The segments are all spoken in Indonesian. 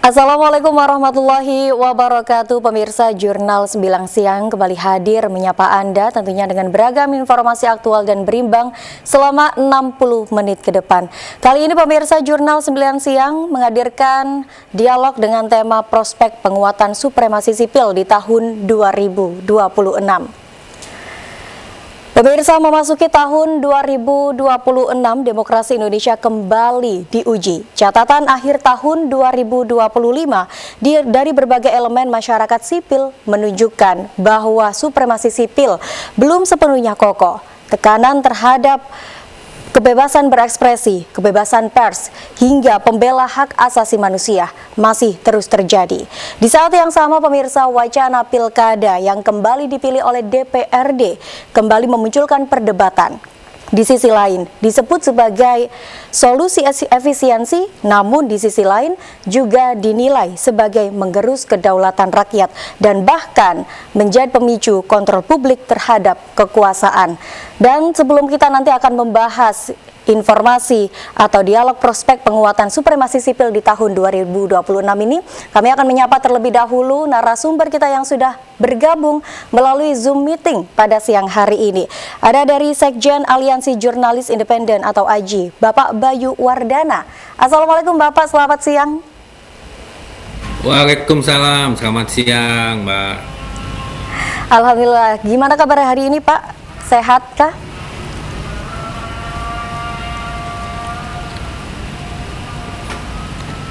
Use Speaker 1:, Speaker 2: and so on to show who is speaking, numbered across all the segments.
Speaker 1: Assalamualaikum warahmatullahi wabarakatuh. Pemirsa Jurnal 9 Siang kembali hadir menyapa Anda tentunya dengan beragam informasi aktual dan berimbang selama 60 menit ke depan. Kali ini pemirsa Jurnal 9 Siang menghadirkan dialog dengan tema prospek penguatan supremasi sipil di tahun 2026. Pemirsa, memasuki tahun 2026, demokrasi Indonesia kembali diuji. Catatan akhir tahun 2025 dari berbagai elemen masyarakat sipil menunjukkan bahwa supremasi sipil belum sepenuhnya kokoh. Tekanan terhadap kebebasan berekspresi, kebebasan pers, hingga pembela hak asasi manusia masih terus terjadi. Di saat yang sama, pemirsa, wacana pilkada yang kembali dipilih oleh DPRD kembali memunculkan perdebatan. Di sisi lain, disebut sebagai solusi efisiensi, namun di sisi lain juga dinilai sebagai menggerus kedaulatan rakyat dan bahkan menjadi pemicu kontrol publik terhadap kekuasaan. Dan sebelum kita nanti akan membahas informasi atau dialog prospek penguatan supremasi sipil di tahun 2026 ini, kami akan menyapa terlebih dahulu narasumber kita yang sudah bergabung melalui Zoom meeting pada siang hari ini. Ada dari Sekjen Aliansi Jurnalis Independen atau AJI, Bapak Bayu Wardana. Assalamualaikum Bapak, selamat siang.
Speaker 2: Waalaikumsalam, selamat siang Mbak.
Speaker 1: Alhamdulillah, gimana kabar hari ini Pak? Sehat kah?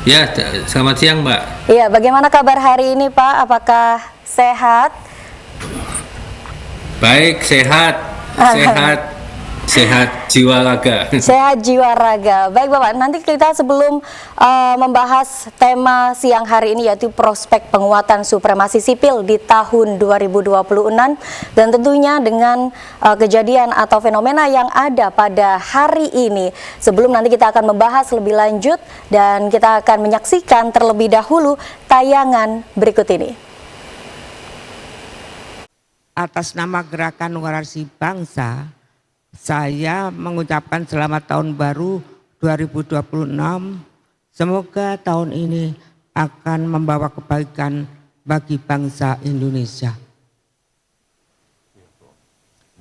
Speaker 2: Ya, selamat siang Mbak.
Speaker 1: Iya, bagaimana kabar hari ini Pak? Apakah sehat?
Speaker 2: Baik, sehat jiwa raga.
Speaker 1: Sehat jiwa raga. Baik Bapak, nanti kita sebelum membahas tema siang hari ini yaitu prospek penguatan supremasi sipil di tahun 2026 dan tentunya dengan kejadian atau fenomena yang ada pada hari ini. Sebelum nanti kita akan membahas lebih lanjut dan kita akan menyaksikan terlebih dahulu tayangan berikut ini.
Speaker 3: Atas nama Gerakan Warasi Bangsa, saya mengucapkan selamat tahun baru 2026. Semoga tahun ini akan membawa kebaikan bagi bangsa Indonesia.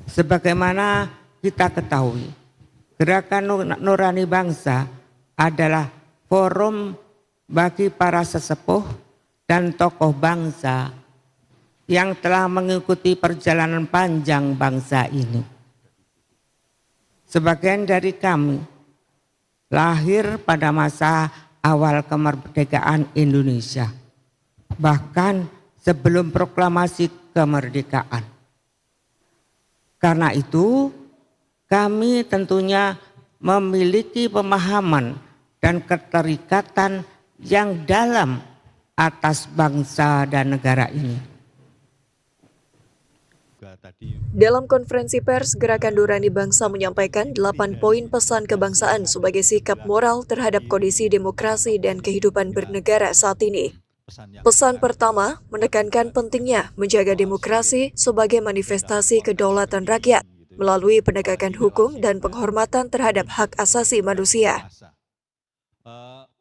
Speaker 3: Sebagaimana kita ketahui, Gerakan Nurani Bangsa adalah forum bagi para sesepuh dan tokoh bangsa yang telah mengikuti perjalanan panjang bangsa ini. Sebagian dari kami lahir pada masa awal kemerdekaan Indonesia, bahkan sebelum proklamasi kemerdekaan. Karena itu, kami tentunya memiliki pemahaman dan keterikatan yang dalam atas bangsa dan negara ini.
Speaker 4: Dalam konferensi pers, Gerakan Nurani Bangsa menyampaikan 8 poin pesan kebangsaan sebagai sikap moral terhadap kondisi demokrasi dan kehidupan bernegara saat ini. Pesan pertama, menekankan pentingnya menjaga demokrasi sebagai manifestasi kedaulatan rakyat melalui penegakan hukum dan penghormatan terhadap hak asasi manusia.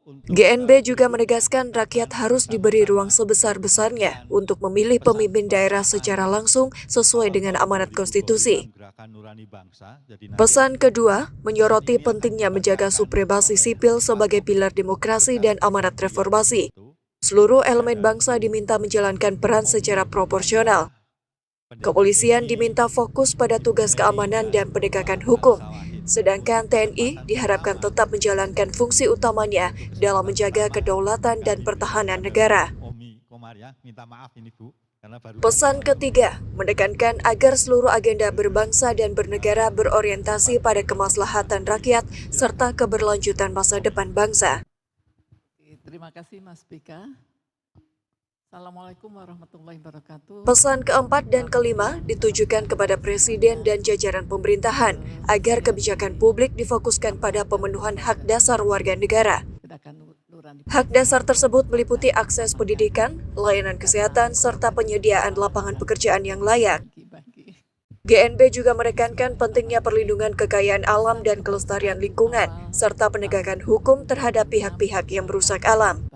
Speaker 4: GNB juga menegaskan rakyat harus diberi ruang sebesar-besarnya untuk memilih pemimpin daerah secara langsung sesuai dengan amanat konstitusi. Pesan kedua, menyoroti pentingnya menjaga supremasi sipil sebagai pilar demokrasi dan amanat reformasi. Seluruh elemen bangsa diminta menjalankan peran secara proporsional. Kepolisian diminta fokus pada tugas keamanan dan penegakan hukum. Sedangkan TNI diharapkan tetap menjalankan fungsi utamanya dalam menjaga kedaulatan dan pertahanan negara. Pesan ketiga, menekankan agar seluruh agenda berbangsa dan bernegara berorientasi pada kemaslahatan rakyat serta keberlanjutan masa depan bangsa.
Speaker 5: Terima kasih Mas Pika. Assalamualaikum warahmatullahi wabarakatuh.
Speaker 4: Pesan keempat dan kelima ditujukan kepada Presiden dan jajaran pemerintahan agar kebijakan publik difokuskan pada pemenuhan hak dasar warga negara. Hak dasar tersebut meliputi akses pendidikan, layanan kesehatan, serta penyediaan lapangan pekerjaan yang layak. GNB juga menekankan pentingnya perlindungan kekayaan alam dan kelestarian lingkungan, serta penegakan hukum terhadap pihak-pihak yang merusak alam.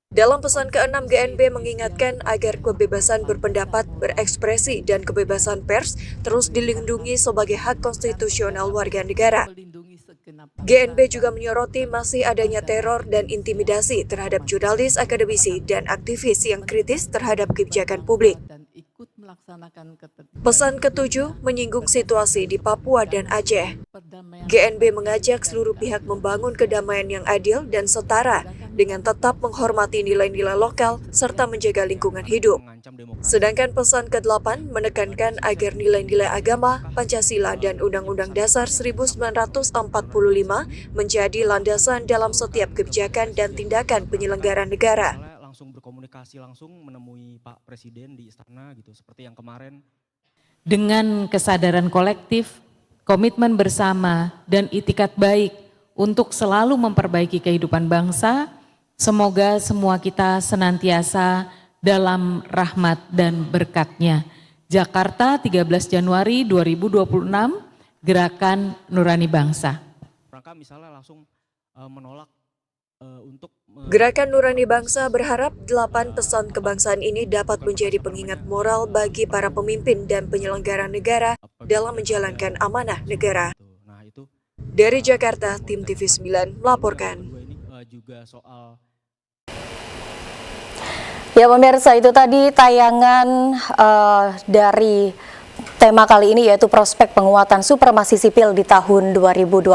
Speaker 4: Dalam pesan ke-6, GNB mengingatkan agar kebebasan berpendapat, berekspresi, dan kebebasan pers terus dilindungi sebagai hak konstitusional warga negara.
Speaker 5: Melindungi segenap
Speaker 4: GNB juga menyoroti masih adanya teror dan intimidasi terhadap jurnalis, akademisi, dan aktivis yang kritis terhadap kebijakan publik.
Speaker 5: dan ikut melaksanakan ketertiban
Speaker 4: Pesan ke-7 menyinggung situasi di Papua dan Aceh.
Speaker 5: perdamaian
Speaker 4: GNB mengajak seluruh pihak membangun kedamaian yang adil dan setara dengan tetap menghormati nilai-nilai lokal serta menjaga lingkungan hidup. Sedangkan pesan ke-8 menekankan agar nilai-nilai agama, Pancasila, dan Undang-Undang Dasar 1945 menjadi landasan dalam setiap kebijakan dan tindakan penyelenggara negara.
Speaker 6: Langsung berkomunikasi langsung menemui Pak Presiden di istana gitu, seperti yang kemarin.
Speaker 7: Dengan kesadaran kolektif, komitmen bersama, dan itikat baik untuk selalu memperbaiki kehidupan bangsa, semoga semua kita senantiasa dalam rahmat dan berkat-Nya. Jakarta, 13 Januari 2026, Gerakan Nurani Bangsa.
Speaker 6: Rangka misalnya langsung menolak untuk
Speaker 4: Gerakan Nurani Bangsa berharap 8 pesan kebangsaan ini dapat menjadi pengingat moral bagi para pemimpin dan penyelenggara negara dalam menjalankan amanah negara.
Speaker 6: Nah itu
Speaker 4: Dari Jakarta, Tim TV9 melaporkan.
Speaker 6: ini juga soal
Speaker 1: Ya pemirsa, itu tadi tayangan dari tema kali ini, yaitu prospek penguatan supremasi sipil di tahun 2026.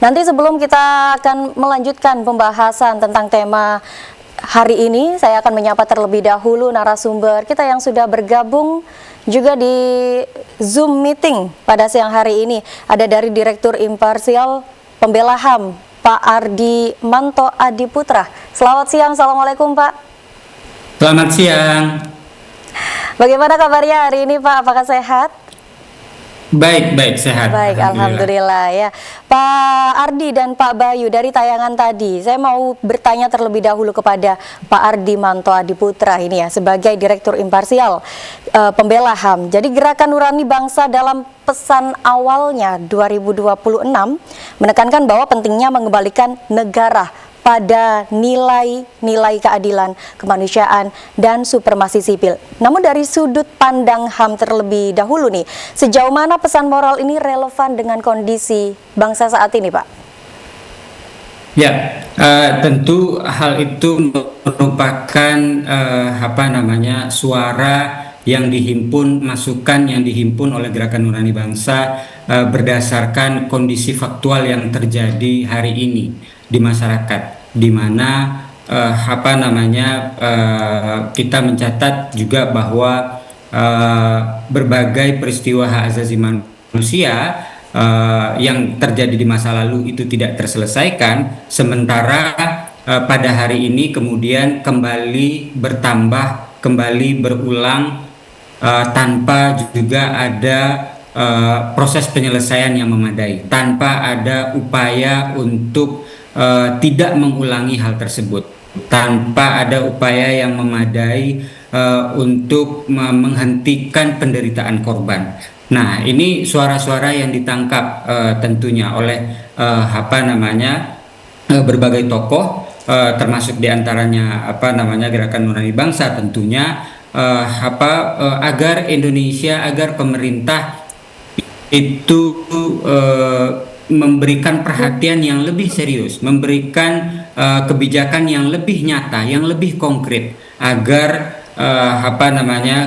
Speaker 1: Nanti sebelum kita akan melanjutkan pembahasan tentang tema hari ini, saya akan menyapa terlebih dahulu narasumber kita yang sudah bergabung juga di Zoom meeting pada siang hari ini. Ada dari Direktur Imparsial Pembela HAM, Pak Ardi Manto Adiputra. Selamat siang, Assalamualaikum Pak.
Speaker 2: Selamat siang.
Speaker 1: Bagaimana kabarnya hari ini Pak? Apakah sehat?
Speaker 2: Baik, sehat.
Speaker 1: Baik, Alhamdulillah ya. Pak Ardi dan Pak Bayu, dari tayangan tadi, saya mau bertanya terlebih dahulu kepada Pak Ardi Manto Adiputra ini ya, sebagai Direktur Imparsial Pembela HAM. Jadi Gerakan Nurani Bangsa dalam pesan awalnya 2026 menekankan bahwa pentingnya mengembalikan negara pada nilai-nilai keadilan, kemanusiaan, dan supremasi sipil. Namun dari sudut pandang HAM terlebih dahulu nih, sejauh mana pesan moral ini relevan dengan kondisi bangsa saat ini, Pak?
Speaker 2: Ya, tentu hal itu merupakan suara yang dihimpun, masukan yang dihimpun oleh Gerakan Nurani Bangsa berdasarkan kondisi faktual yang terjadi hari ini di masyarakat, di mana kita mencatat juga bahwa berbagai peristiwa hak asasi manusia yang terjadi di masa lalu itu tidak terselesaikan, sementara pada hari ini kemudian kembali bertambah, kembali berulang tanpa juga ada proses penyelesaian yang memadai, tanpa ada upaya untuk tidak mengulangi hal tersebut, tanpa ada upaya yang memadai untuk menghentikan penderitaan korban. Nah, ini suara-suara yang ditangkap tentunya oleh berbagai tokoh, termasuk diantaranya Gerakan Nurani Bangsa tentunya, agar Indonesia, agar pemerintah itu memberikan perhatian yang lebih serius, memberikan kebijakan yang lebih nyata, yang lebih konkret, agar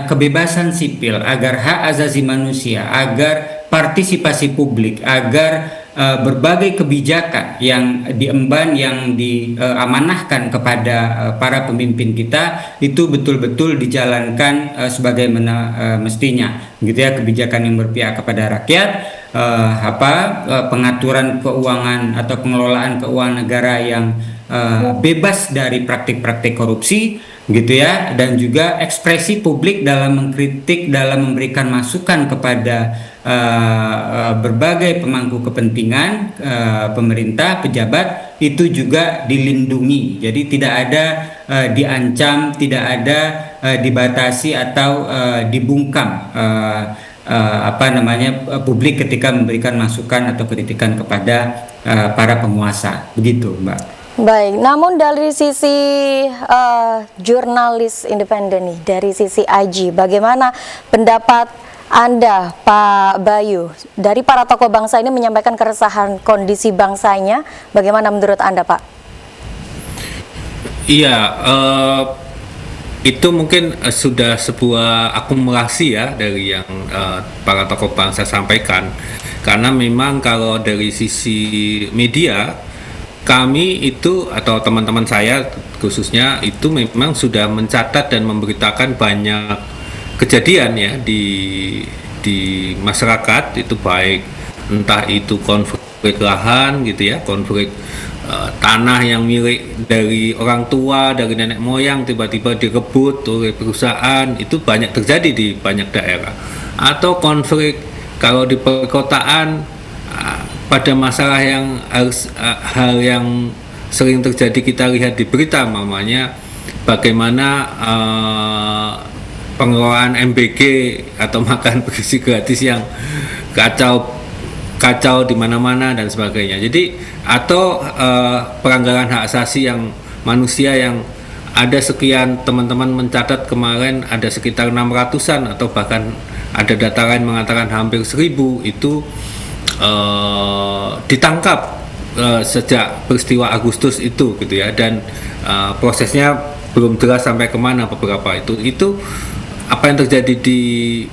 Speaker 2: kebebasan sipil, agar hak asasi manusia, agar partisipasi publik, agar berbagai kebijakan yang diemban, yang diamanahkan kepada para pemimpin kita itu betul-betul dijalankan sebagaimana mestinya, gitu ya. Kebijakan yang berpihak kepada rakyat, pengaturan keuangan atau pengelolaan keuangan negara yang bebas dari praktik-praktik korupsi, gitu ya, dan juga ekspresi publik dalam mengkritik, dalam memberikan masukan kepada berbagai pemangku kepentingan, pemerintah, pejabat, itu juga dilindungi. Jadi tidak ada diancam, tidak ada dibatasi atau dibungkam publik ketika memberikan masukan atau kritikan kepada para penguasa, begitu Mbak.
Speaker 1: Baik, namun dari sisi jurnalis independen nih, dari sisi AJI, bagaimana pendapat Anda, Pak Bayu, dari para tokoh bangsa ini menyampaikan keresahan kondisi bangsanya, bagaimana menurut Anda, Pak?
Speaker 8: Iya, itu mungkin sudah sebuah akumulasi ya dari yang para tokoh bangsa sampaikan. Karena memang kalau dari sisi media, kami itu atau teman-teman saya khususnya itu memang sudah mencatat dan memberitakan banyak kejadian ya di masyarakat, itu baik entah itu konflik lahan gitu ya, konflik tanah yang milik dari orang tua, dari nenek moyang tiba-tiba direbut oleh perusahaan, itu banyak terjadi di banyak daerah. Atau konflik kalau di perkotaan pada masalah yang hal yang sering terjadi kita lihat di berita, mamanya bagaimana pengelolaan MBG atau makan bergizi gratis yang kacau di mana-mana dan sebagainya. Jadi atau pelanggaran hak asasi yang manusia yang ada sekian, teman-teman mencatat kemarin ada sekitar 600-an atau bahkan ada data lain mengatakan hampir 1000 itu ditangkap sejak peristiwa Agustus itu gitu ya, dan prosesnya belum jelas sampai kemana beberapa itu apa yang terjadi di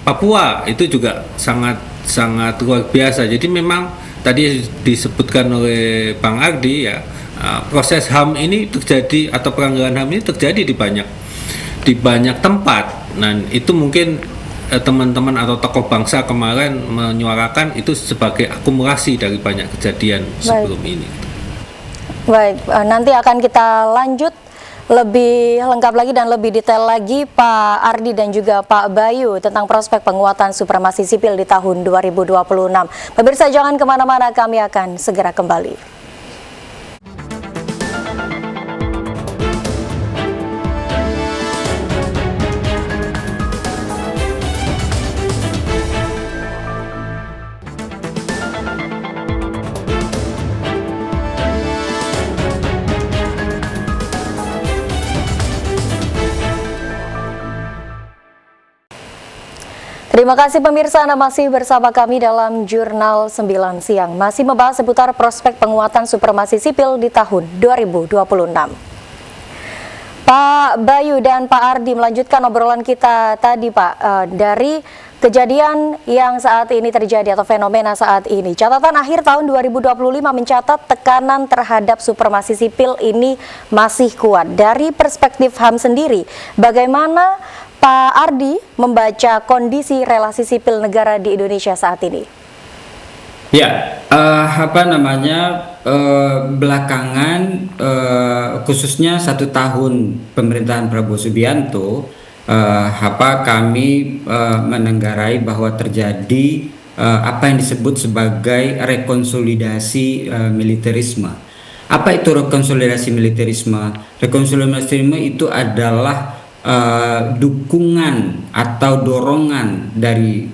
Speaker 8: Papua itu juga sangat luar biasa. Jadi memang tadi disebutkan oleh Bang Ardi ya, proses HAM ini terjadi atau pelanggaran HAM ini terjadi di banyak tempat. Nah itu mungkin teman-teman atau tokoh bangsa kemarin menyuarakan itu sebagai akumulasi dari banyak kejadian sebelum ini.
Speaker 1: Baik, nanti akan kita lanjut lebih lengkap lagi dan lebih detail lagi Pak Ardi dan juga Pak Bayu tentang prospek penguatan supremasi sipil di tahun 2026. Pemirsa jangan kemana-mana, kami akan segera kembali. Terima kasih pemirsa, Anda masih bersama kami dalam Jurnal 9 Siang. Masih membahas seputar prospek penguatan supremasi sipil di tahun 2026. Pak Bayu dan Pak Ardi, melanjutkan obrolan kita tadi Pak, dari kejadian yang saat ini terjadi atau fenomena saat ini. Catatan akhir tahun 2025 mencatat tekanan terhadap supremasi sipil ini masih kuat. Dari perspektif HAM sendiri, bagaimana Pak Ardi membaca kondisi relasi sipil negara di Indonesia saat ini?
Speaker 2: Ya, belakangan khususnya 1 tahun pemerintahan Prabowo Subianto, kami menenggarai bahwa terjadi apa yang disebut sebagai rekonsolidasi militerisme. Apa itu rekonsolidasi militerisme? Rekonsolidasi itu adalah dukungan atau dorongan dari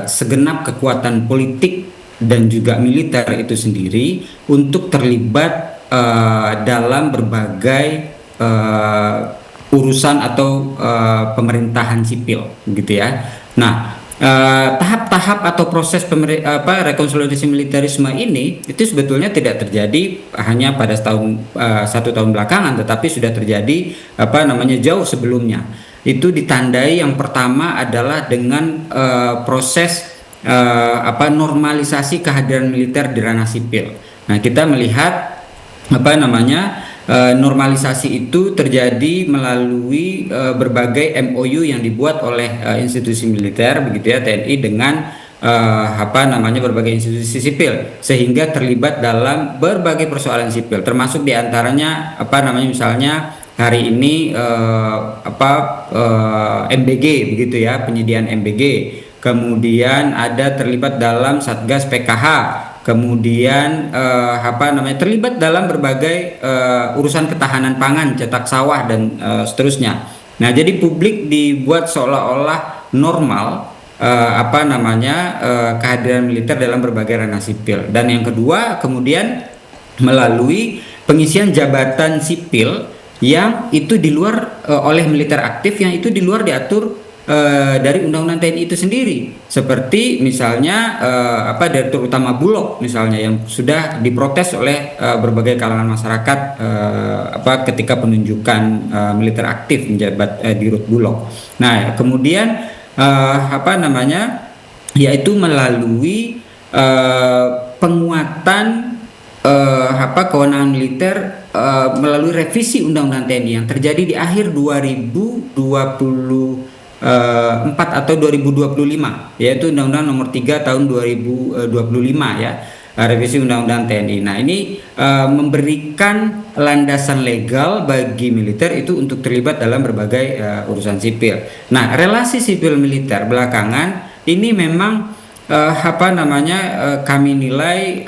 Speaker 2: segenap kekuatan politik dan juga militer itu sendiri untuk terlibat dalam berbagai urusan atau pemerintahan sipil gitu ya. Nah, tahap-tahap atau proses rekonsolidasi militerisme ini itu sebetulnya tidak terjadi hanya pada 1 tahun belakangan, tetapi sudah terjadi jauh sebelumnya. Itu ditandai yang pertama adalah dengan proses normalisasi kehadiran militer di ranah sipil. Nah, kita melihat normalisasi itu terjadi melalui berbagai MOU yang dibuat oleh institusi militer begitu ya, TNI dengan berbagai institusi sipil, sehingga terlibat dalam berbagai persoalan sipil, termasuk diantaranya misalnya hari ini MBG begitu ya, penyediaan MBG, kemudian ada terlibat dalam Satgas PKH, kemudian terlibat dalam berbagai urusan ketahanan pangan, cetak sawah dan seterusnya. Nah, jadi publik dibuat seolah-olah normal kehadiran militer dalam berbagai ranah sipil. Dan yang kedua, kemudian melalui pengisian jabatan sipil yang itu di luar oleh militer aktif, yang itu di luar diatur dari Undang-Undang TNI itu sendiri, seperti misalnya Direktur Utama Bulog misalnya yang sudah diprotes oleh berbagai kalangan masyarakat ketika penunjukan militer aktif menjabat di Rut Bulog. Nah, kemudian yaitu melalui penguatan kewenangan militer melalui revisi Undang-Undang TNI yang terjadi di akhir 2024 atau 2025, yaitu Undang-Undang Nomor 3 tahun 2025 ya, revisi Undang-Undang TNI. Nah, ini memberikan landasan legal bagi militer itu untuk terlibat dalam berbagai urusan sipil. Nah, relasi sipil militer belakangan ini memang kami nilai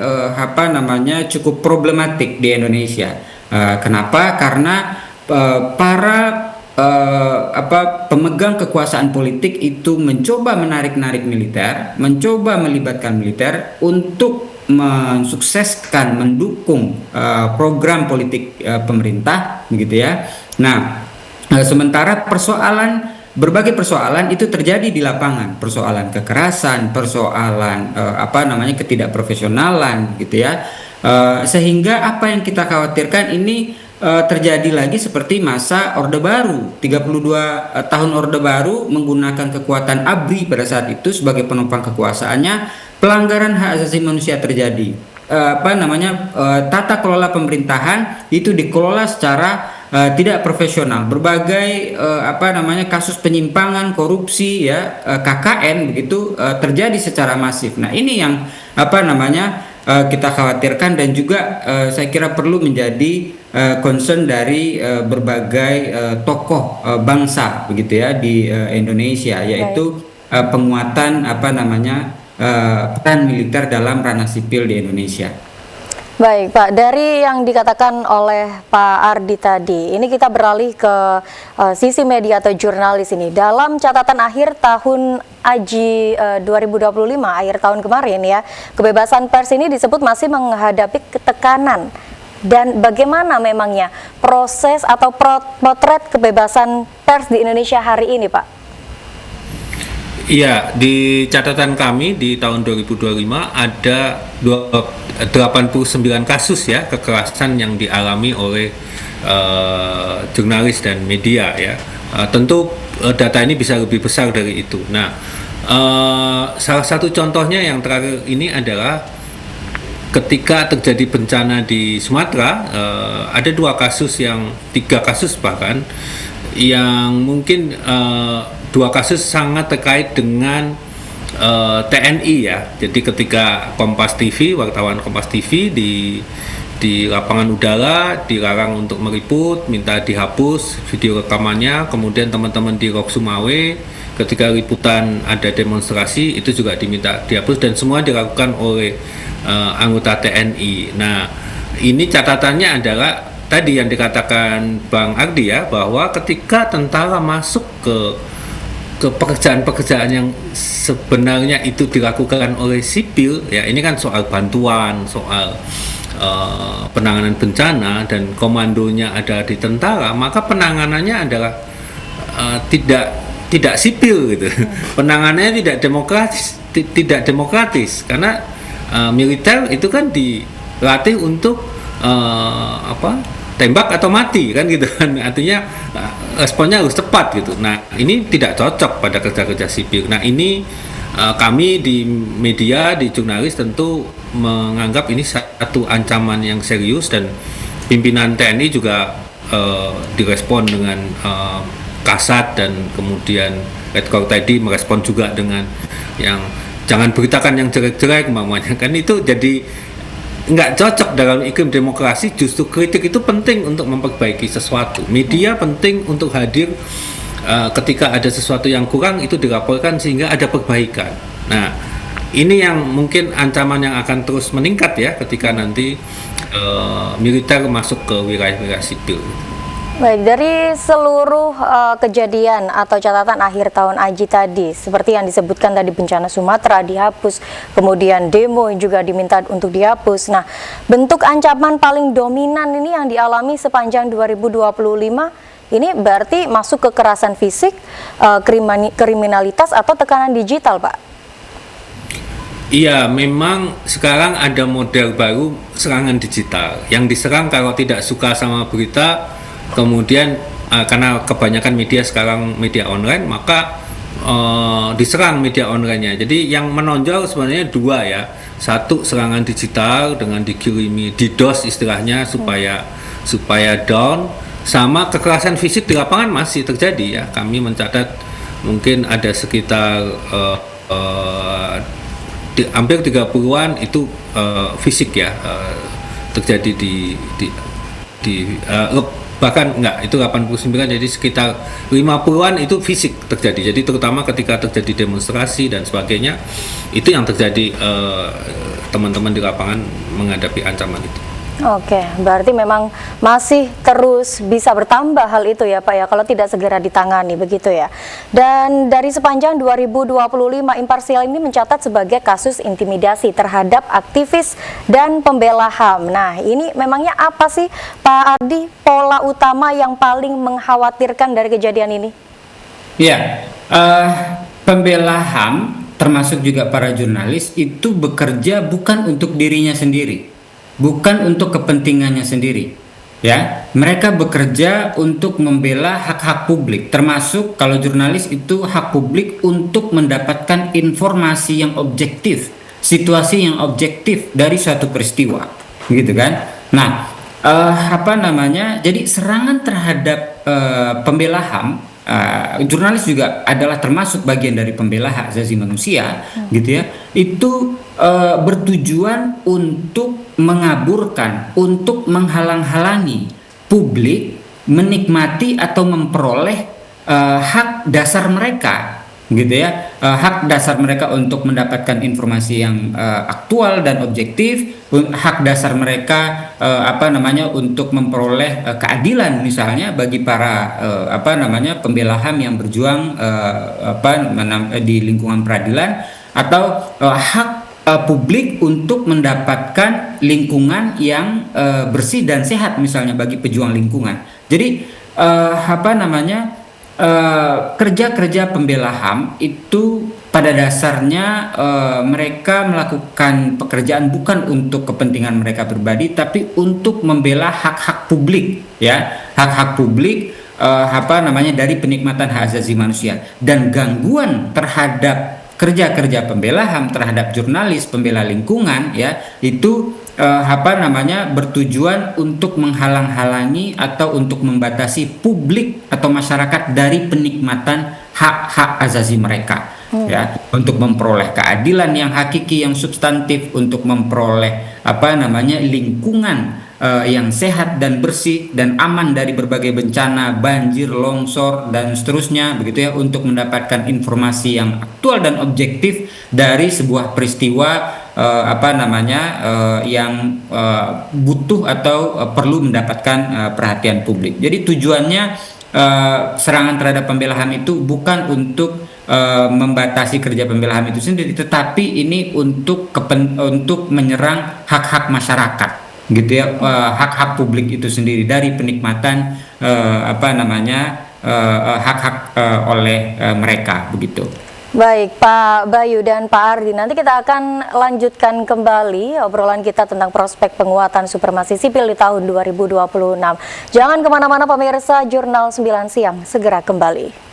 Speaker 2: cukup problematik di Indonesia. Kenapa? Karena para pemegang kekuasaan politik itu mencoba menarik-narik militer, mencoba melibatkan militer untuk mensukseskan, mendukung program politik pemerintah, begitu ya. Nah, sementara berbagai persoalan itu terjadi di lapangan, persoalan kekerasan, persoalan ketidakprofesionalan, gitu ya. Sehingga apa yang kita khawatirkan ini terjadi lagi seperti masa Orde Baru, 32 tahun Orde Baru menggunakan kekuatan ABRI pada saat itu sebagai penopang kekuasaannya, pelanggaran hak asasi manusia terjadi. Tata kelola pemerintahan itu dikelola secara tidak profesional, berbagai kasus penyimpangan, korupsi ya, KKN begitu terjadi secara masif. Nah, ini yang kita khawatirkan dan juga saya kira perlu menjadi concern dari berbagai tokoh bangsa begitu ya di Indonesia, yaitu penguatan peran militer dalam ranah sipil di Indonesia.
Speaker 1: Baik Pak, dari yang dikatakan oleh Pak Ardi tadi, ini kita beralih ke sisi media atau jurnalis ini. Dalam catatan akhir tahun AJI 2025, akhir tahun kemarin ya, kebebasan pers ini disebut masih menghadapi ketekanan. Dan bagaimana memangnya proses atau potret kebebasan pers di Indonesia hari ini, Pak?
Speaker 8: Iya, di catatan kami di tahun 2025 ada 89 kasus ya kekerasan yang dialami oleh jurnalis dan media ya. Tentu data ini bisa lebih besar dari itu. Nah, salah satu contohnya yang terakhir ini adalah ketika terjadi bencana di Sumatera, ada 3 kasus bahkan yang mungkin 2 kasus sangat terkait dengan TNI ya. Jadi ketika wartawan Kompas TV di lapangan udara dilarang untuk meliput, minta dihapus video rekamannya, kemudian teman-teman di Lok Sumawe ketika liputan ada demonstrasi itu juga diminta dihapus, dan semua dilakukan oleh anggota TNI. Nah, ini catatannya adalah tadi yang dikatakan Bang Ardi ya, bahwa ketika tentara masuk ke pekerjaan-pekerjaan yang sebenarnya itu dilakukan oleh sipil ya, ini kan soal bantuan, soal penanganan bencana, dan komandonya ada di tentara, maka penanganannya adalah tidak sipil gitu. Penanganannya tidak demokratis karena militer itu kan dilatih untuk tembak atau mati kan gitu kan, artinya responnya harus cepat gitu. Nah, ini tidak cocok pada kerja-kerja sipil. Nah, ini kami di media, di jurnalis tentu menganggap ini satu ancaman yang serius, dan pimpinan TNI juga direspon dengan kasat, dan kemudian Letkol tadi merespon juga dengan yang jangan beritakan yang jelek-jelek umpamanya, kan itu jadi nggak cocok dalam iklim demokrasi. Justru kritik itu penting untuk memperbaiki sesuatu. Media penting untuk hadir ketika ada sesuatu yang kurang, itu dilaporkan sehingga ada perbaikan. Nah, ini yang mungkin ancaman yang akan terus meningkat ya ketika nanti militer masuk ke wilayah-wilayah sipil.
Speaker 1: Baik, dari seluruh kejadian atau catatan akhir tahun Aji tadi, seperti yang disebutkan tadi, bencana Sumatera dihapus, kemudian demo juga diminta untuk dihapus. Nah, bentuk ancaman paling dominan ini yang dialami sepanjang 2025, ini berarti masuk kekerasan fisik, kriminalitas atau tekanan digital, Pak?
Speaker 8: Iya, memang sekarang ada model baru serangan digital. Yang diserang kalau tidak suka sama berita, kemudian karena kebanyakan media sekarang media online, maka diserang media online-nya. Jadi yang menonjol sebenarnya dua ya. Satu, serangan digital dengan dikirimi DDoS istilahnya supaya down, sama kekerasan fisik di lapangan masih terjadi ya. Kami mencatat mungkin ada sekitar hampir 30-an itu fisik ya, terjadi bahkan enggak, itu 89, jadi sekitar 50-an itu fisik terjadi. Jadi terutama ketika terjadi demonstrasi dan sebagainya, itu yang terjadi, teman-teman di lapangan menghadapi ancaman itu.
Speaker 1: Oke, berarti memang masih terus bisa bertambah hal itu ya Pak ya, kalau tidak segera ditangani, begitu ya. Dan dari sepanjang 2025, Imparsial ini mencatat sebagai kasus intimidasi terhadap aktivis dan pembela HAM. Nah, ini memangnya apa sih Pak Ardi pola utama yang paling mengkhawatirkan dari kejadian ini?
Speaker 2: Ya, pembela HAM termasuk juga para jurnalis itu bekerja bukan untuk dirinya sendiri, bukan untuk kepentingannya sendiri, ya. Mereka bekerja untuk membela hak-hak publik, termasuk kalau jurnalis itu hak publik untuk mendapatkan informasi yang objektif, situasi yang objektif dari suatu peristiwa, gitu kan. Nah, jadi serangan terhadap pembela HAM, jurnalis juga adalah termasuk bagian dari pembela hak asasi manusia, gitu ya. Itu bertujuan untuk mengaburkan, untuk menghalang-halangi publik menikmati atau memperoleh hak dasar mereka, gitu ya, hak dasar mereka untuk mendapatkan informasi yang aktual dan objektif, hak dasar mereka untuk memperoleh keadilan misalnya bagi para pembela HAM yang berjuang di lingkungan peradilan, atau hak publik untuk mendapatkan lingkungan yang bersih dan sehat misalnya bagi pejuang lingkungan. Jadi kerja-kerja pembela HAM itu pada dasarnya mereka melakukan pekerjaan bukan untuk kepentingan mereka pribadi, tapi untuk membela hak-hak publik, ya, hak-hak publik dari penikmatan hak asasi manusia. Dan gangguan terhadap kerja-kerja pembela HAM terhadap jurnalis pembela lingkungan, ya, itu bertujuan untuk menghalang-halangi atau untuk membatasi publik atau masyarakat dari penikmatan hak-hak asasi mereka, ya, untuk memperoleh keadilan yang hakiki, yang substantif, untuk memperoleh lingkungan yang sehat dan bersih dan aman dari berbagai bencana, banjir, longsor dan seterusnya, begitu ya, untuk mendapatkan informasi yang aktual dan objektif dari sebuah peristiwa yang butuh atau perlu mendapatkan perhatian publik. Jadi tujuannya serangan terhadap pembela HAM itu bukan untuk membatasi kerja pembela HAM itu sendiri, tetapi ini untuk menyerang hak-hak masyarakat, gitu ya, hak-hak publik itu sendiri dari penikmatan hak-hak oleh mereka, begitu.
Speaker 1: Baik Pak Bayu dan Pak Ardi, nanti kita akan lanjutkan kembali obrolan kita tentang prospek penguatan supremasi sipil di tahun 2026. Jangan kemana-mana pemirsa, Jurnal 9 Siang segera kembali.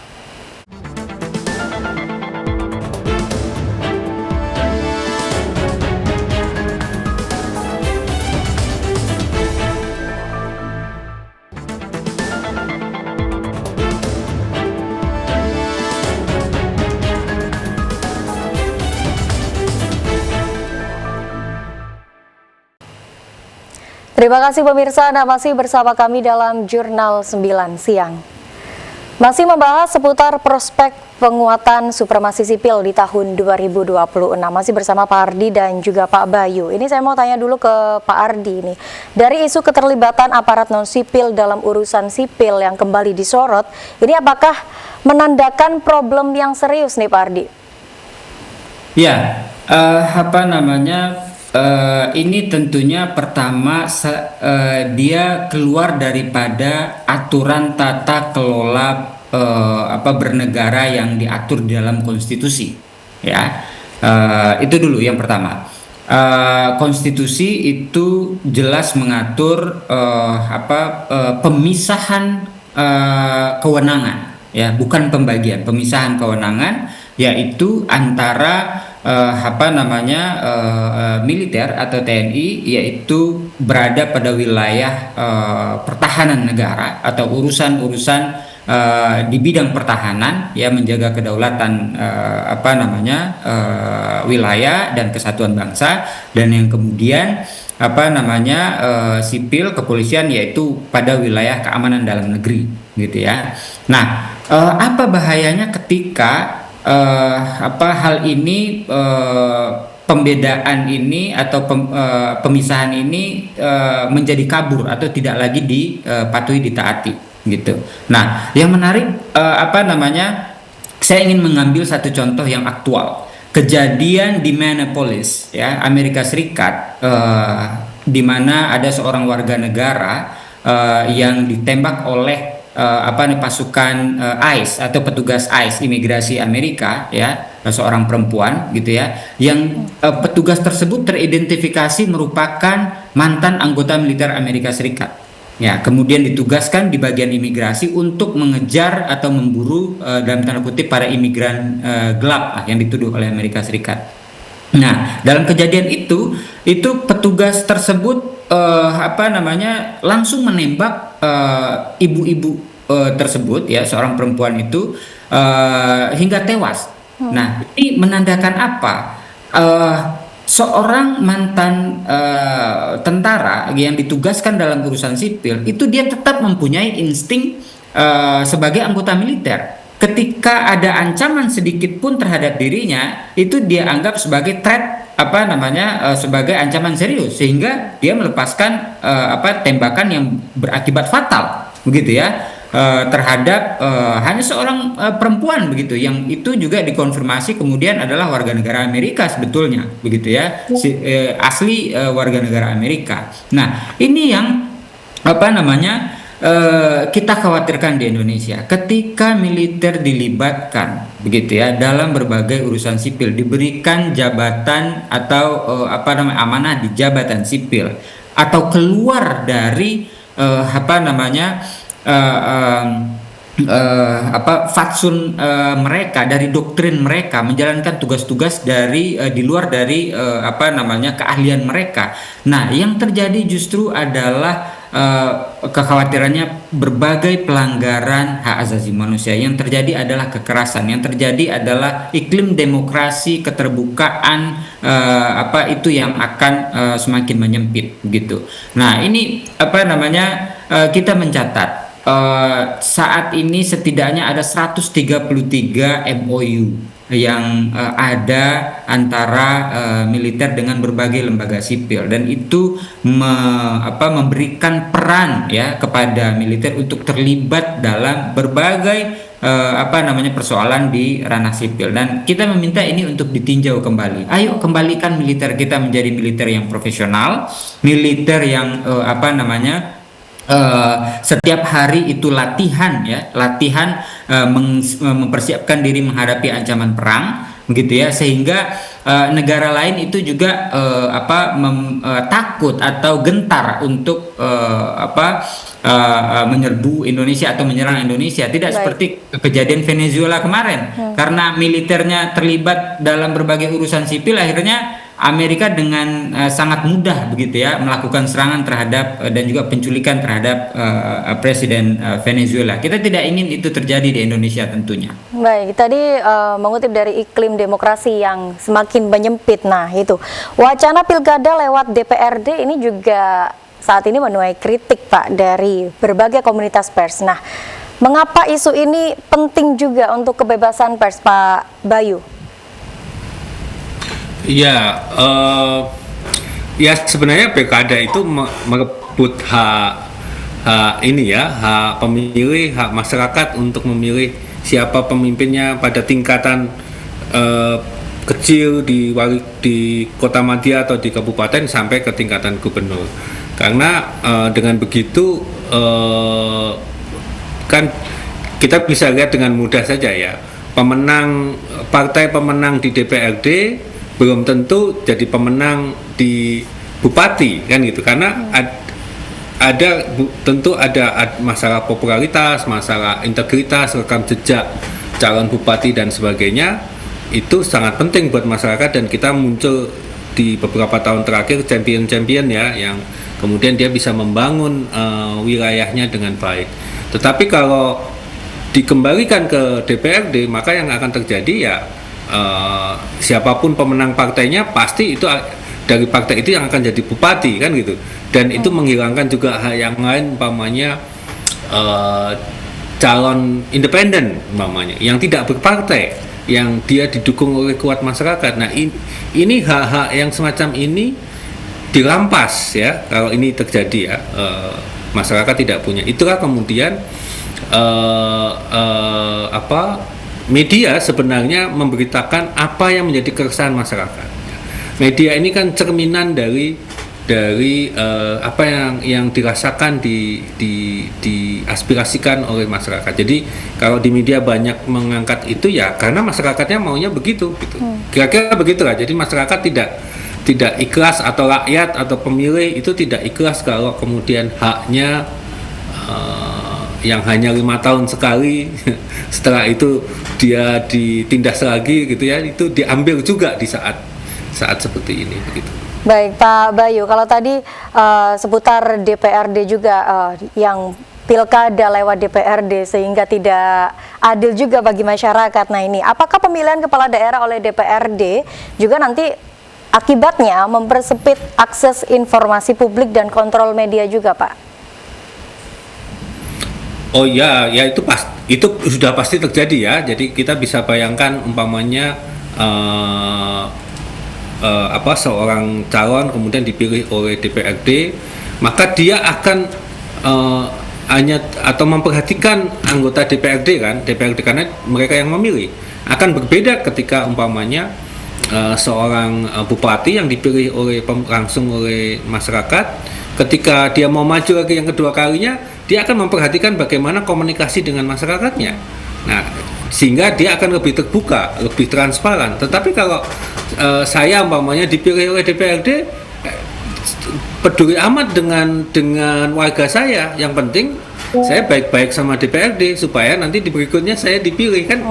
Speaker 1: Terima kasih pemirsa, Anda masih bersama kami dalam Jurnal 9 Siang. Masih membahas seputar prospek penguatan supremasi sipil di tahun 2026. Masih bersama Pak Ardi dan juga Pak Bayu. Ini saya mau tanya dulu ke Pak Ardi nih. Dari isu keterlibatan aparat non-sipil dalam urusan sipil yang kembali disorot, ini apakah menandakan problem yang serius nih Pak Ardi?
Speaker 2: Ya, ini tentunya pertama dia keluar daripada aturan tata kelola bernegara yang diatur di dalam konstitusi, ya. Itu dulu yang pertama. Konstitusi itu jelas mengatur pemisahan kewenangan, ya, bukan pembagian, pemisahan kewenangan, yaitu antara militer atau TNI, yaitu berada pada wilayah pertahanan negara atau urusan-urusan di bidang pertahanan, ya, menjaga kedaulatan wilayah dan kesatuan bangsa, dan yang kemudian sipil kepolisian yaitu pada wilayah keamanan dalam negeri, gitu ya. Nah, apa bahayanya ketika hal ini, pembedaan ini atau pemisahan ini menjadi kabur atau tidak lagi dipatuhi, ditaati, gitu. Nah, yang menarik saya ingin mengambil satu contoh yang aktual, kejadian di Minneapolis, ya, Amerika Serikat, di mana ada seorang warga negara yang ditembak oleh pasukan ICE atau petugas ICE imigrasi Amerika, ya, seorang perempuan, gitu ya, yang petugas tersebut teridentifikasi merupakan mantan anggota militer Amerika Serikat, ya, kemudian ditugaskan di bagian imigrasi untuk mengejar atau memburu dalam tanda kutip para imigran gelap yang dituduh oleh Amerika Serikat. Nah, dalam kejadian itu petugas tersebut langsung menembak ibu-ibu tersebut, ya, seorang perempuan itu hingga tewas. Nah, ini menandakan apa? Seorang mantan tentara yang ditugaskan dalam urusan sipil itu dia tetap mempunyai insting sebagai anggota militer. Ketika ada ancaman sedikit pun terhadap dirinya, itu dia anggap sebagai threat, sebagai ancaman serius, sehingga dia melepaskan tembakan yang berakibat fatal, begitu ya, terhadap hanya seorang perempuan, begitu, yang itu juga dikonfirmasi kemudian adalah warga negara Amerika sebetulnya, begitu ya, asli warga negara Amerika. Nah, ini yang kita khawatirkan di Indonesia ketika militer dilibatkan, begitu ya, dalam berbagai urusan sipil, diberikan jabatan atau amanah di jabatan sipil, atau keluar dari fatsun mereka, dari doktrin mereka, menjalankan tugas-tugas dari di luar dari keahlian mereka. Nah, yang terjadi justru adalah kekhawatirannya berbagai pelanggaran hak asasi manusia. Yang terjadi adalah kekerasan, yang terjadi adalah iklim demokrasi, keterbukaan, itu yang akan semakin menyempit, begitu. Nah, ini kita mencatat saat ini setidaknya ada 133 MOU yang ada antara militer dengan berbagai lembaga sipil, dan itu memberikan peran, ya, kepada militer untuk terlibat dalam berbagai persoalan di ranah sipil, dan kita meminta ini untuk ditinjau kembali. Ayo kembalikan militer kita menjadi militer yang profesional, militer yang setiap hari itu latihan, ya, mempersiapkan diri menghadapi ancaman perang, begitu ya, sehingga negara lain itu juga takut atau gentar untuk menyerbu Indonesia atau menyerang Indonesia. Tidak seperti kejadian Venezuela kemarin, karena militernya terlibat dalam berbagai urusan sipil, akhirnya Amerika dengan sangat mudah, begitu ya, melakukan serangan terhadap dan juga penculikan terhadap Presiden Venezuela. Kita tidak ingin itu terjadi di Indonesia tentunya.
Speaker 1: Baik, tadi mengutip dari iklim demokrasi yang semakin menyempit. Nah, itu wacana pilkada lewat DPRD ini juga saat ini menuai kritik, Pak, dari berbagai komunitas pers. Nah, Mengapa isu ini penting juga untuk kebebasan pers, Pak Bayu?
Speaker 8: Ya, ya sebenarnya pilkada itu merebut hak ini ya, hak pemilih, hak masyarakat untuk memilih siapa pemimpinnya pada tingkatan kecil di Kotamadya atau di kabupaten sampai ke tingkatan gubernur. Karena dengan begitu kan kita bisa lihat dengan mudah saja ya, partai pemenang di DPRD belum tentu jadi pemenang di bupati kan gitu, karena tentu ada masalah popularitas, masalah integritas, rekam jejak calon bupati dan sebagainya. Itu sangat penting buat masyarakat, dan kita muncul di beberapa tahun terakhir champion-champion ya, yang kemudian dia bisa membangun wilayahnya dengan baik. Tetapi kalau dikembalikan ke DPRD, maka yang akan terjadi ya siapapun pemenang partainya pasti itu dari partai itu yang akan jadi bupati kan gitu, dan itu menghilangkan juga hal yang lain, umpamanya calon independen umpamanya yang tidak berpartai, yang dia didukung oleh kuat masyarakat. Nah ini hak-hak yang semacam ini dirampas ya kalau ini terjadi ya, masyarakat tidak punya. Itulah kemudian media sebenarnya memberitakan apa yang menjadi keresahan masyarakat. Media ini kan cerminan dari apa yang dirasakan, diaspirasikan oleh masyarakat. Jadi kalau di media banyak mengangkat itu ya karena masyarakatnya maunya begitu gitu. Kira-kira begitulah. Jadi masyarakat tidak ikhlas, atau rakyat atau pemilih itu tidak ikhlas kalau kemudian haknya yang hanya 5 tahun sekali setelah itu dia ditindas lagi gitu ya, itu diambil juga di saat seperti ini begitu.
Speaker 1: Baik Pak Bayu, kalau tadi seputar DPRD juga yang pilkada lewat DPRD sehingga tidak adil juga bagi masyarakat. Nah ini, apakah pemilihan kepala daerah oleh DPRD juga nanti akibatnya mempersempit akses informasi publik dan kontrol media juga, Pak?
Speaker 8: Oh ya itu sudah pasti terjadi ya. Jadi kita bisa bayangkan umpamanya seorang calon kemudian dipilih oleh DPRD, maka dia akan hanya atau memperhatikan anggota DPRD karena mereka yang memilih. Akan berbeda ketika umpamanya seorang bupati yang dipilih langsung oleh masyarakat, ketika dia mau maju lagi yang kedua kalinya, dia akan memperhatikan bagaimana komunikasi dengan masyarakatnya. Nah, sehingga dia akan lebih terbuka, lebih transparan. Tetapi kalau saya umpamanya dipilih oleh DPRD, peduli amat dengan warga saya. Yang penting saya baik-baik sama DPRD supaya nanti di berikutnya saya dipilih, kan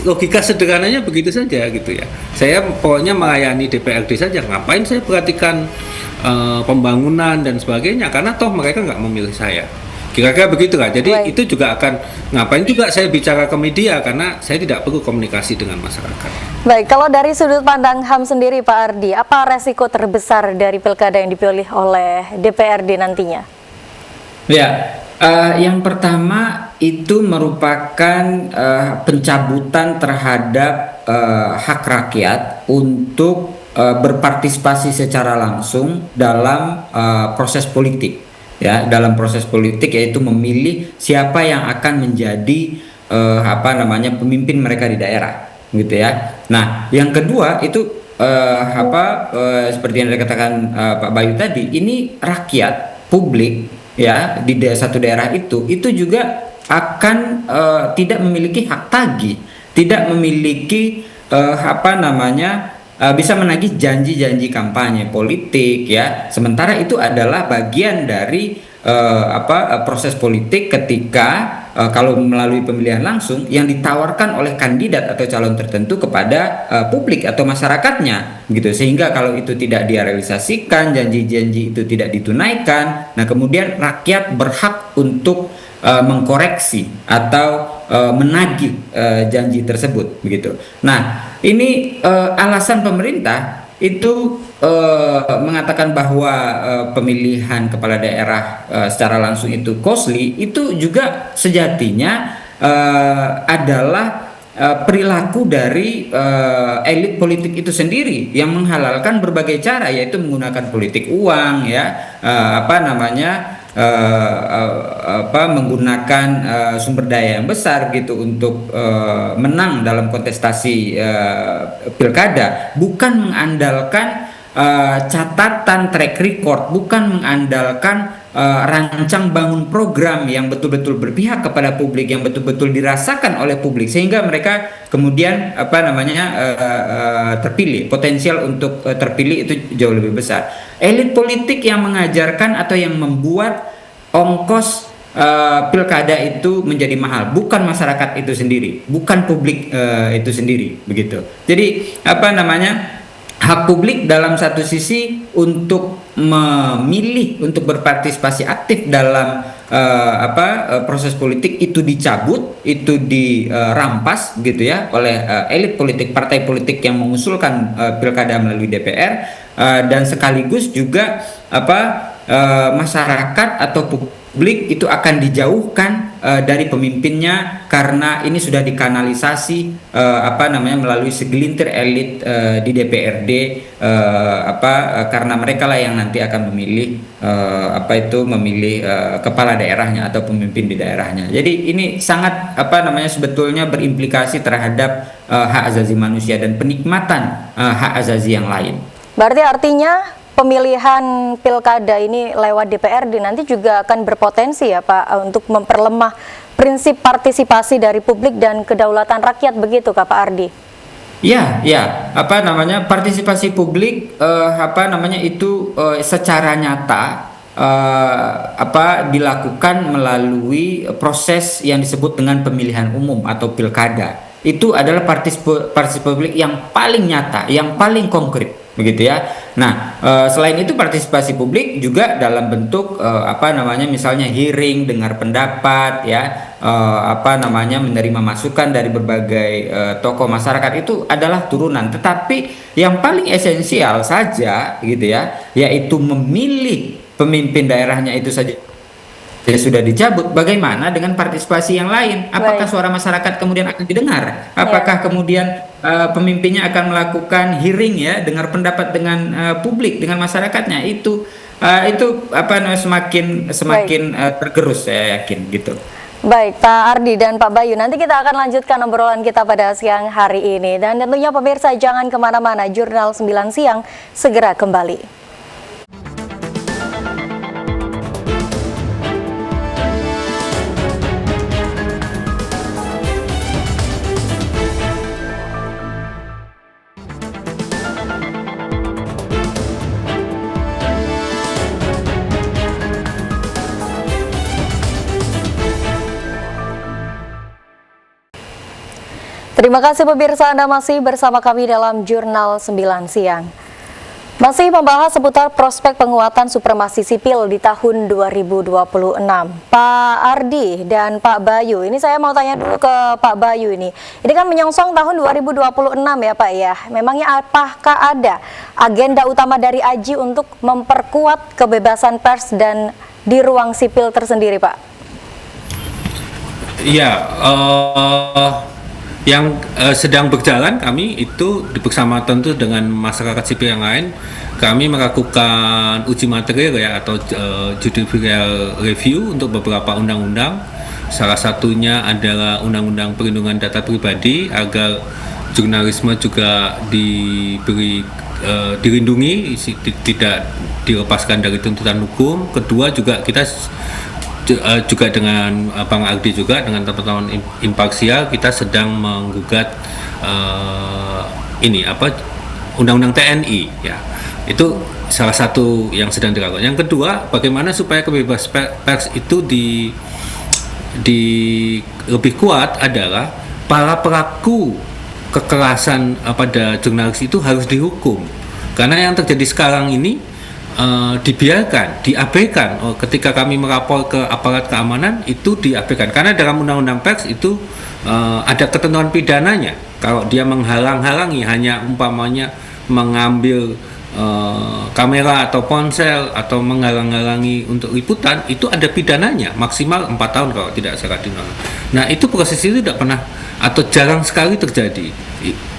Speaker 8: logika sederhananya begitu saja gitu ya. Saya pokoknya melayani DPRD saja, ngapain saya perhatikan pembangunan dan sebagainya, karena toh mereka nggak memilih saya. Kira-kira begitu lah. Jadi
Speaker 1: Baik.
Speaker 8: itu juga akan ngapain juga saya bicara ke media, karena saya tidak perlu komunikasi dengan masyarakat.
Speaker 1: Baik, kalau dari sudut pandang HAM sendiri Pak Ardi, apa resiko terbesar dari pilkada yang dipilih oleh DPRD nantinya?
Speaker 2: Ya, yang pertama itu merupakan pencabutan terhadap hak rakyat untuk berpartisipasi secara langsung dalam proses politik. Ya, dalam proses politik, yaitu memilih siapa yang akan menjadi pemimpin mereka di daerah, gitu ya. Nah, yang kedua itu seperti yang dikatakan Pak Bayu tadi, ini rakyat publik ya di satu daerah itu juga akan tidak memiliki hak tagih, tidak memiliki bisa menagih janji-janji kampanye politik ya. Sementara itu adalah bagian dari proses politik ketika kalau melalui pemilihan langsung yang ditawarkan oleh kandidat atau calon tertentu kepada publik atau masyarakatnya gitu. Sehingga kalau itu tidak direalisasikan, janji-janji itu tidak ditunaikan, nah kemudian rakyat berhak untuk mengkoreksi atau menagih janji tersebut begitu. Nah, ini alasan pemerintah itu mengatakan bahwa pemilihan kepala daerah secara langsung itu costly, itu juga sejatinya adalah perilaku dari elit politik itu sendiri yang menghalalkan berbagai cara, yaitu menggunakan politik uang, ya, menggunakan sumber daya yang besar gitu untuk menang dalam kontestasi pilkada, bukan mengandalkan catatan track record, bukan mengandalkan rancang bangun program yang betul-betul berpihak kepada publik, yang betul-betul dirasakan oleh publik, sehingga mereka kemudian terpilih. Potensial untuk terpilih itu jauh lebih besar. Elit politik yang mengajarkan atau yang membuat ongkos pilkada itu menjadi mahal, bukan masyarakat itu sendiri, bukan publik itu sendiri, begitu. Jadi hak publik dalam satu sisi untuk memilih, untuk berpartisipasi aktif dalam proses politik itu dicabut, itu dirampas gitu ya oleh elit politik, partai politik yang mengusulkan pilkada melalui DPR, dan sekaligus juga masyarakat atau publik itu akan dijauhkan dari pemimpinnya karena ini sudah dikanalisasi melalui segelintir elit di DPRD, karena mereka lah yang nanti akan memilih kepala daerahnya atau pemimpin di daerahnya. Jadi ini sangat sebetulnya berimplikasi terhadap hak asasi manusia dan penikmatan hak asasi yang lain.
Speaker 1: Berarti artinya pemilihan pilkada ini lewat DPRD nanti juga akan berpotensi ya Pak untuk memperlemah prinsip partisipasi dari publik dan kedaulatan rakyat, begitu Pak Ardi?
Speaker 2: Ya, partisipasi publik itu secara nyata dilakukan melalui proses yang disebut dengan pemilihan umum atau pilkada. Itu adalah partisipasi publik yang paling nyata, yang paling konkret, begitu ya. Nah, selain itu partisipasi publik juga dalam bentuk misalnya hearing, dengar pendapat, ya, menerima masukan dari berbagai tokoh masyarakat, itu adalah turunan. Tetapi yang paling esensial saja, gitu ya, yaitu memilih pemimpin daerahnya itu saja sudah dicabut. Bagaimana dengan partisipasi yang lain? Apakah suara masyarakat kemudian akan didengar? Apakah kemudian pemimpinnya akan melakukan hearing, ya, dengar pendapat dengan publik, dengan masyarakatnya? Itu semakin tergerus, saya yakin gitu.
Speaker 1: Baik, Pak Ardi dan Pak Bayu, nanti kita akan lanjutkan obrolan kita pada siang hari ini. Dan tentunya pemirsa jangan kemana-mana, Jurnal 9 Siang segera kembali. Terima kasih pemirsa, Anda masih bersama kami dalam Jurnal 9 Siang. Masih membahas seputar prospek penguatan supremasi sipil di tahun 2026. Pak Ardi dan Pak Bayu, ini saya mau tanya dulu ke Pak Bayu ini. Ini kan menyongsong tahun 2026 ya Pak ya. Memangnya apakah ada agenda utama dari AJI untuk memperkuat kebebasan pers dan di ruang sipil tersendiri Pak?
Speaker 8: Ya, yang sedang berjalan kami itu bersama tentu dengan masyarakat sipil yang lain, kami melakukan uji material ya atau judicial review untuk beberapa undang-undang. Salah satunya adalah Undang-Undang Perlindungan Data Pribadi agar jurnalisme juga dilindungi, tidak dilepaskan dari tuntutan hukum. Kedua juga kita juga dengan Bang Ardi juga dengan teman-teman imparsial kita sedang menggugat Undang-Undang TNI ya. Itu salah satu yang sedang dilakukan. Yang kedua, bagaimana supaya kebebasan pers itu lebih kuat adalah para pelaku kekerasan pada jurnalis itu harus dihukum. Karena yang terjadi sekarang ini dibiarkan, diabaikan. Ketika kami melapor ke aparat keamanan itu diabaikan karena dalam undang-undang pers itu ada ketentuan pidananya kalau dia menghalang-halangi, hanya umpamanya mengambil kamera atau ponsel atau menghalang-halangi untuk liputan, itu ada pidananya maksimal 4 tahun kalau tidak salah di undang-undang. Nah, itu proses itu tidak pernah atau jarang sekali terjadi.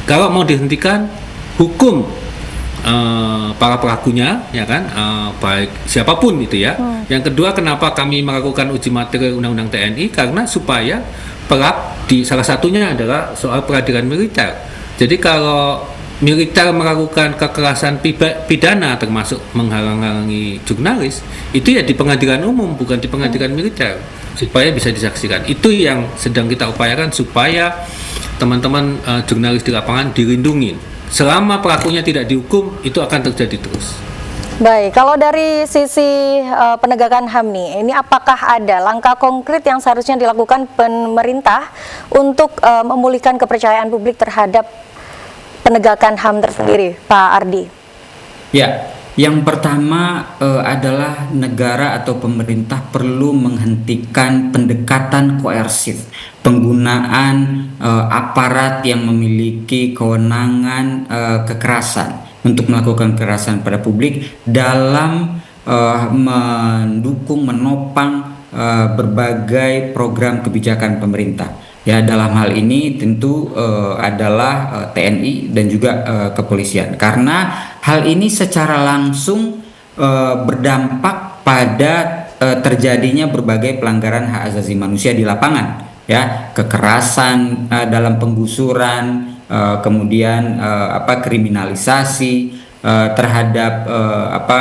Speaker 8: Kalau mau dihentikan, hukum para pelakunya, ya kan, baik siapapun itu ya. Yang kedua, kenapa kami melakukan uji materi Undang-Undang TNI, karena supaya salah satunya adalah soal peradilan militer. Jadi kalau militer melakukan kekerasan pidana termasuk menghalang-halangi jurnalis, itu ya di pengadilan umum, bukan di pengadilan militer, supaya bisa disaksikan. Itu yang sedang kita upayakan supaya teman-teman jurnalis di lapangan dilindungi. Selama pelakunya tidak dihukum, itu akan terjadi terus.
Speaker 1: Baik, kalau dari sisi penegakan HAM nih, ini apakah ada langkah konkret yang seharusnya dilakukan pemerintah untuk memulihkan kepercayaan publik terhadap penegakan HAM tersendiri, Pak Ardi?
Speaker 2: Ya, yang pertama adalah negara atau pemerintah perlu menghentikan pendekatan koersif, penggunaan aparat yang memiliki kewenangan kekerasan untuk melakukan kekerasan pada publik dalam mendukung, menopang berbagai program kebijakan pemerintah. Ya, dalam hal ini tentu adalah TNI dan juga kepolisian, karena hal ini secara langsung berdampak pada terjadinya berbagai pelanggaran hak asasi manusia di lapangan, ya, kekerasan dalam penggusuran, kemudian kriminalisasi terhadap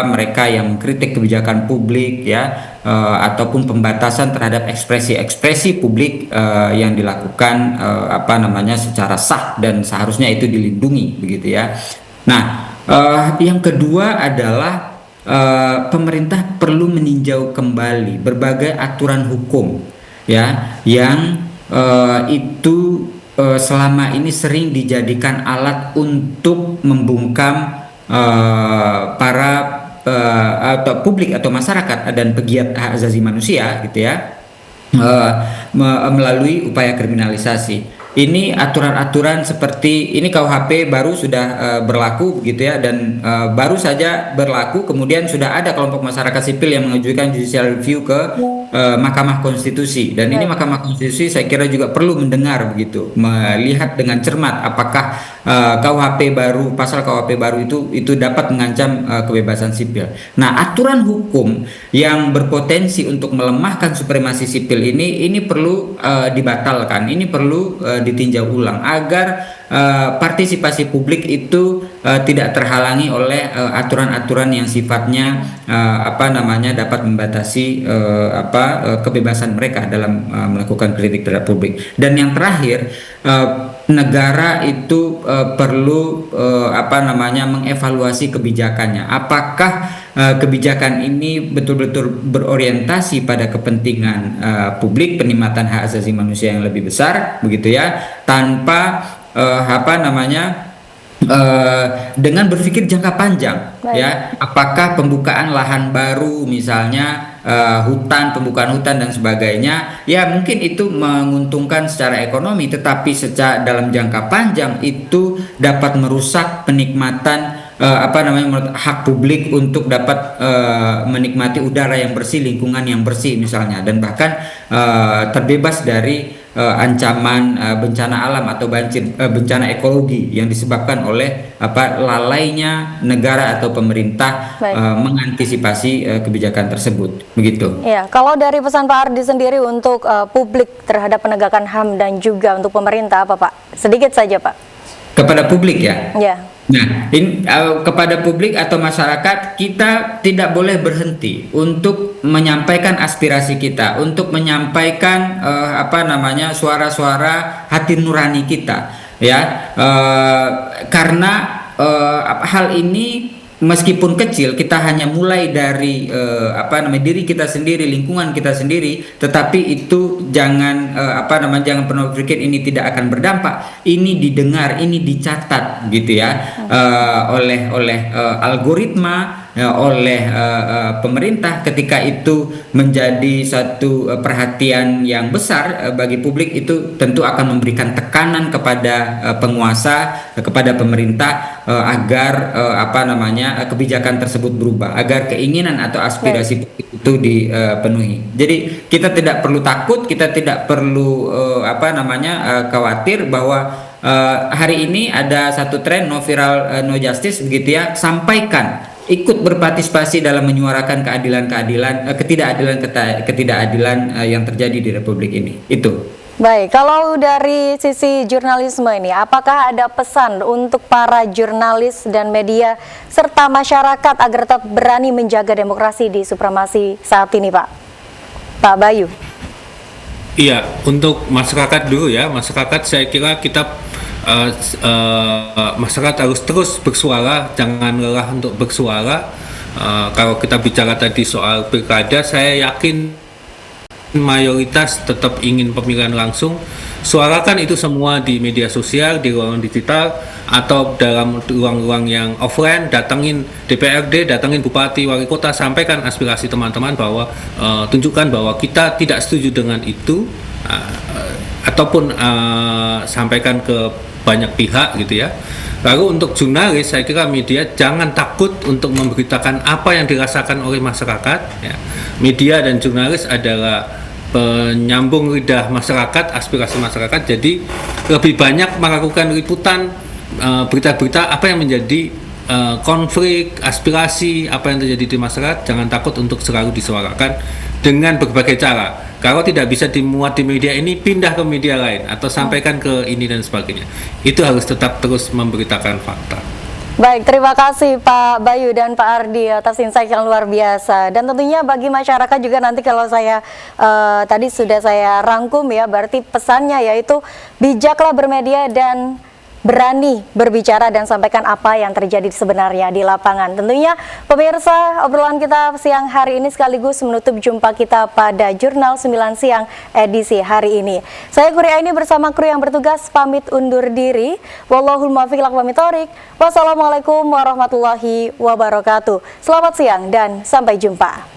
Speaker 2: mereka yang mengkritik kebijakan publik, ya, ataupun pembatasan terhadap ekspresi-ekspresi publik yang dilakukan secara sah dan seharusnya itu dilindungi, begitu ya. Nah, yang kedua adalah pemerintah perlu meninjau kembali berbagai aturan hukum, ya, yang itu selama ini sering dijadikan alat untuk membungkam para atau publik atau masyarakat dan pegiat hak asasi manusia, gitu ya, melalui upaya kriminalisasi. Ini aturan-aturan seperti ini KUHP baru sudah berlaku, gitu ya, dan baru saja berlaku, kemudian sudah ada kelompok masyarakat sipil yang mengajukan judicial review ke Mahkamah Konstitusi, dan ini Mahkamah Konstitusi saya kira juga perlu mendengar, begitu, melihat dengan cermat apakah KUHP baru, pasal KUHP baru itu dapat mengancam kebebasan sipil. Nah, aturan hukum yang berpotensi untuk melemahkan supremasi sipil ini perlu dibatalkan, ini perlu ditinjau ulang agar partisipasi publik itu tidak terhalangi oleh aturan-aturan yang sifatnya dapat membatasi kebebasan mereka dalam melakukan kritik terhadap publik. Dan yang terakhir, negara itu perlu mengevaluasi kebijakannya. Apakah kebijakan ini betul-betul berorientasi pada kepentingan publik, penghormatan hak asasi manusia yang lebih besar, begitu ya, tanpa dengan berpikir jangka panjang. Baik. Ya, apakah pembukaan lahan baru, misalnya hutan, pembukaan hutan dan sebagainya, ya mungkin itu menguntungkan secara ekonomi, tetapi secara dalam jangka panjang itu dapat merusak penikmatan hak publik untuk dapat menikmati udara yang bersih, lingkungan yang bersih misalnya, dan bahkan terbebas dari ancaman bencana alam atau bencana ekologi yang disebabkan oleh lalainya negara atau pemerintah mengantisipasi kebijakan tersebut, begitu.
Speaker 1: Ya, kalau dari pesan Pak Ardi sendiri untuk publik terhadap penegakan HAM dan juga untuk pemerintah apa, Pak? Sedikit saja, Pak.
Speaker 2: Kepada publik, ya.
Speaker 1: Ya.
Speaker 2: Nah, kepada publik atau masyarakat, kita tidak boleh berhenti untuk menyampaikan aspirasi kita, untuk menyampaikan suara-suara hati nurani kita, ya, karena hal ini meskipun kecil, kita hanya mulai dari diri kita sendiri, lingkungan kita sendiri, tetapi itu jangan jangan pernah berpikir ini tidak akan berdampak. Ini didengar, ini dicatat, gitu ya, oleh algoritma oleh pemerintah, ketika itu menjadi satu perhatian yang besar bagi publik, itu tentu akan memberikan tekanan kepada penguasa, kepada pemerintah agar kebijakan tersebut berubah, agar keinginan atau aspirasi publik itu dipenuhi. Jadi kita tidak perlu takut, kita tidak perlu khawatir bahwa hari ini ada satu tren no viral no justice begitu ya. Sampaikan, ikut berpartisipasi dalam menyuarakan ketidakadilan yang terjadi di Republik ini. Itu.
Speaker 1: Baik, kalau dari sisi jurnalisme ini, apakah ada pesan untuk para jurnalis dan media serta masyarakat agar tetap berani menjaga demokrasi di supremasi saat ini, Pak? Pak Bayu.
Speaker 8: Iya, untuk masyarakat dulu ya, masyarakat saya kira kita masyarakat harus terus bersuara, jangan lelah untuk bersuara. Kalau kita bicara tadi soal pilkada, saya yakin mayoritas tetap ingin pemilihan langsung. Suarakan itu semua di media sosial, di ruang digital, atau dalam ruang-ruang yang offline. Datangin DPRD, datangin bupati, wali kota, sampaikan aspirasi teman-teman bahwa tunjukkan bahwa kita tidak setuju dengan itu, ataupun sampaikan ke banyak pihak gitu ya. Lalu untuk jurnalis, saya kira media jangan takut untuk memberitakan apa yang dirasakan oleh masyarakat ya. Media dan jurnalis adalah penyambung lidah masyarakat, aspirasi masyarakat. Jadi lebih banyak melakukan liputan berita-berita apa yang menjadi konflik, aspirasi, apa yang terjadi di masyarakat. Jangan takut untuk selalu disuarakan dengan berbagai cara. Kalau tidak bisa dimuat di media ini, pindah ke media lain atau sampaikan ke ini dan sebagainya. Itu harus tetap terus memberitakan fakta.
Speaker 1: Baik, terima kasih Pak Bayu dan Pak Ardi atas insight yang luar biasa. Dan tentunya bagi masyarakat juga nanti kalau saya tadi sudah saya rangkum ya, berarti pesannya yaitu bijaklah bermedia dan berani berbicara dan sampaikan apa yang terjadi sebenarnya di lapangan. Tentunya pemirsa, obrolan kita siang hari ini sekaligus menutup jumpa kita pada Jurnal 9 Siang edisi hari ini. Saya Kuria ini bersama kru yang bertugas pamit undur diri. Wallahul muwaffiq ila aqwamit thoriq. Wassalamualaikum warahmatullahi wabarakatuh. Selamat siang dan sampai jumpa.